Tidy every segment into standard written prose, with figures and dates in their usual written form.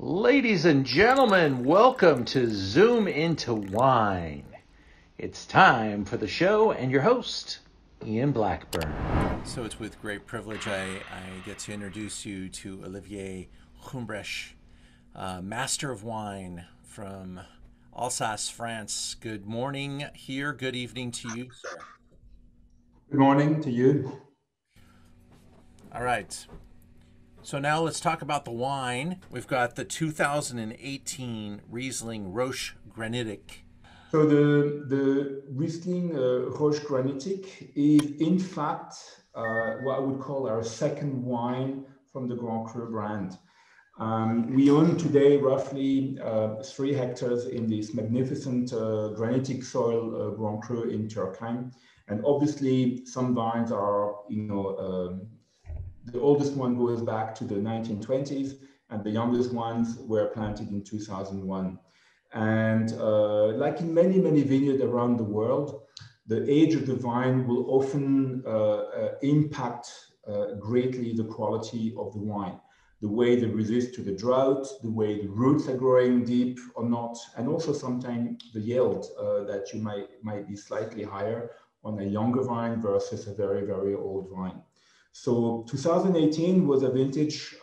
Ladies and gentlemen, welcome to Zoom into Wine. It's time for the show and your host, Ian Blackburn. So it's with great privilege I get to introduce you to Olivier Humbrecht, Master of Wine from Alsace, France. Good morning here, good evening to you, sir. Good morning to you. All right. So now let's talk about the wine. We've got the 2018 Riesling Roche Granitique. So the Riesling Roche Granitique is in fact what I would call our second wine from the Grand Cru brand. We own today roughly 3 hectares in this magnificent granitic soil Grand Cru in Turkheim. And obviously some vines are, the oldest one goes back to the 1920s and the youngest ones were planted in 2001. And like in many, many vineyards around the world, the age of the vine will often impact greatly the quality of the wine, the way they resist to the drought, the way the roots are growing deep or not, and also sometimes the yield that you might be slightly higher on a younger vine versus a very, very old vine. So 2018 was a vintage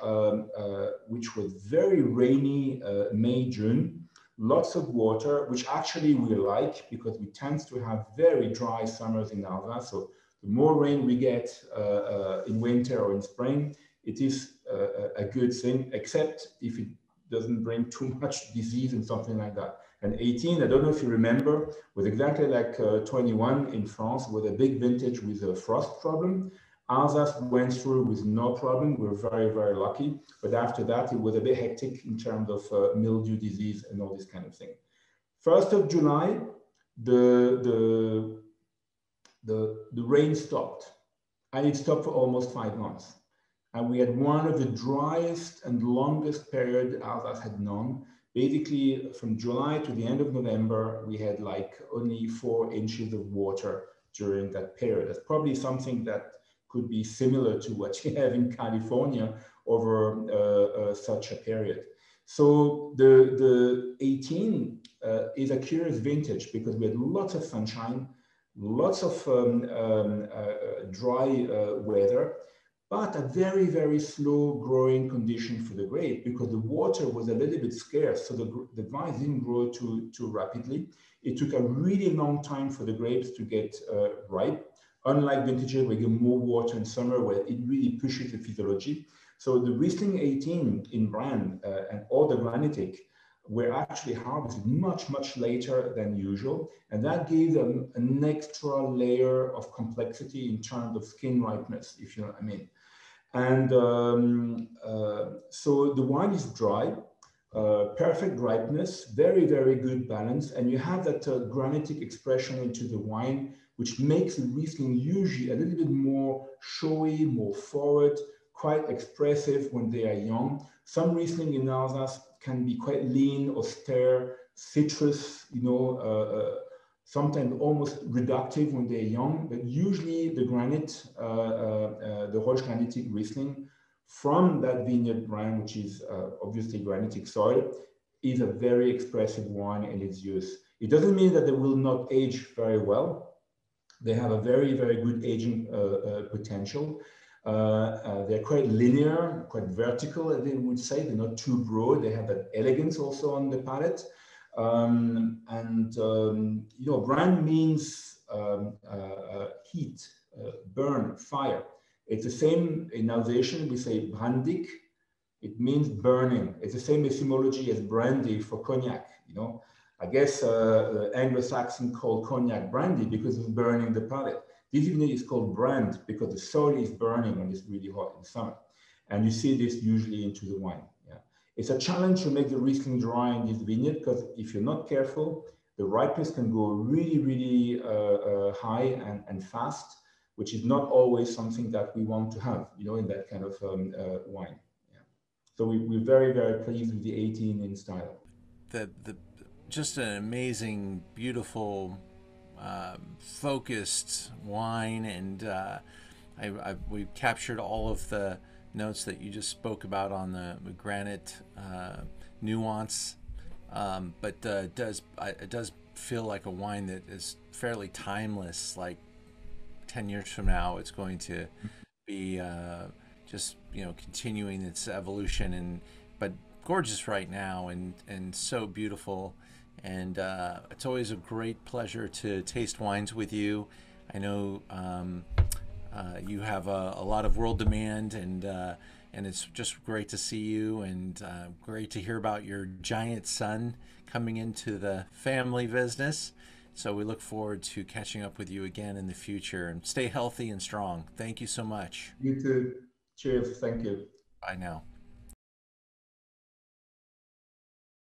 which was very rainy May, June. Lots of water, which actually we like because we tend to have very dry summers in Alsace. So the more rain we get in winter or in spring, it is a good thing, except if it doesn't bring too much disease and something like that. And 18, I don't know if you remember, was exactly like 21 in France, with a big vintage with a frost problem. Alsace went through with no problem. We're very, very lucky. But after that, it was a bit hectic in terms of mildew disease and all this kind of thing. 1st of July, the rain stopped. And it stopped for almost 5 months. And we had one of the driest and longest period Alsace had known. Basically, from July to the end of November, we had like only 4 inches of water during that period. That's probably something that could be similar to what you have in California over such a period. So the 18 is a curious vintage because we had lots of sunshine, lots of dry weather, but a very, very slow growing condition for the grape because the water was a little bit scarce. So the vines didn't grow too rapidly. It took a really long time for the grapes to get ripe. Unlike vintages where you get more water in summer, where it really pushes the physiology. So the Riesling 18 in brand and all the Granitique were actually harvested much, much later than usual. And that gave them an extra layer of complexity in terms of skin ripeness, if you know what I mean. And so the wine is dry, perfect ripeness, very, very good balance. And you have that granitic expression into the wine, which makes the Riesling usually a little bit more showy, more forward, quite expressive when they are young. Some Riesling in Alsace can be quite lean, austere, citrus, sometimes almost reductive when they're young, but usually the the Roche Granitique Riesling from that vineyard brand, which is obviously granitic soil, is a very expressive wine in its use. It doesn't mean that they will not age very well. They have a very, very good aging potential. They're quite linear, quite vertical, as they would say. They're not too broad. They have that elegance also on the palate. Brand means heat, burn, fire. It's the same in Alsatian, we say brandig. It means burning. It's the same etymology as brandy for cognac, I guess the Anglo-Saxon called cognac brandy because it's burning the palate. This vineyard is called brand because the soil is burning when it's really hot in summer. And you see this usually into the wine. Yeah. It's a challenge to make the Riesling dry in this vineyard because if you're not careful, the ripeness can go really, really high and fast, which is not always something that we want to have, in that kind of wine. Yeah. So we're very, very pleased with the 18 in style. Just an amazing, beautiful, focused wine, and we captured all of the notes that you just spoke about on the granite nuance, but it does feel like a wine that is fairly timeless. Like 10 years from now, it's going to be just continuing its evolution, but gorgeous right now, and so beautiful. And it's always a great pleasure to taste wines with you. I know you have a lot of world demand, and it's just great to see you, and great to hear about your giant son coming into the family business. So we look forward to catching up with you again in the future, and stay healthy and strong. Thank you so much. You too. Cheers. Thank you. Bye now.